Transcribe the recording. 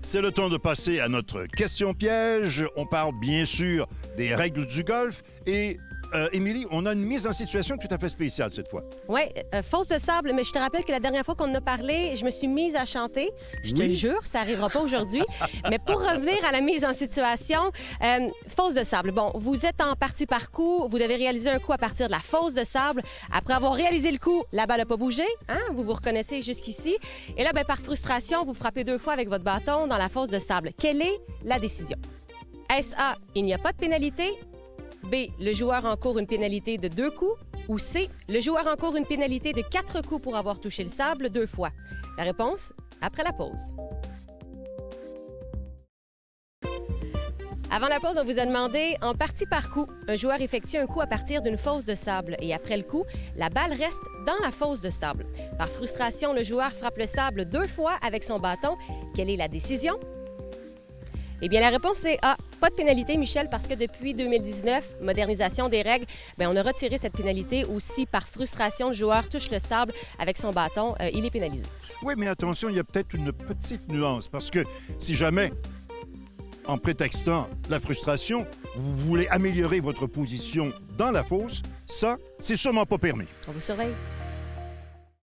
C'est le temps de passer à notre question piège. On parle bien sûr des règles du golf et Émilie, on a une mise en situation tout à fait spéciale cette fois. Oui, fosse de sable, mais je te rappelle que la dernière fois qu'on en a parlé, je me suis mise à chanter. Je te jure, ça n'arrivera pas aujourd'hui. Mais pour revenir à la mise en situation, fosse de sable. Bon, vous êtes en partie par coup, vous devez réaliser un coup à partir de la fosse de sable. Après avoir réalisé le coup, la balle n'a pas bougé, hein? Vous vous reconnaissez jusqu'ici. Et là, par frustration, vous frappez 2 fois avec votre bâton dans la fosse de sable. Quelle est la décision? Est-ce A, il n'y a pas de pénalité? B, le joueur encourt une pénalité de 2 coups. Ou C, le joueur encourt une pénalité de 4 coups pour avoir touché le sable 2 fois. La réponse, après la pause. Avant la pause, on vous a demandé, en partie par coup, un joueur effectue un coup à partir d'une fosse de sable et après le coup, la balle reste dans la fosse de sable. Par frustration, le joueur frappe le sable 2 fois avec son bâton. Quelle est la décision? Eh bien, la réponse est A. Pas de pénalité, Michel, parce que depuis 2019, modernisation des règles, on a retiré cette pénalité aussi par frustration. Le joueur touche le sable avec son bâton, il est pénalisé. Oui, mais attention, il y a peut-être une petite nuance parce que si jamais, en prétextant la frustration, vous voulez améliorer votre position dans la fosse, ça, c'est sûrement pas permis. On vous surveille.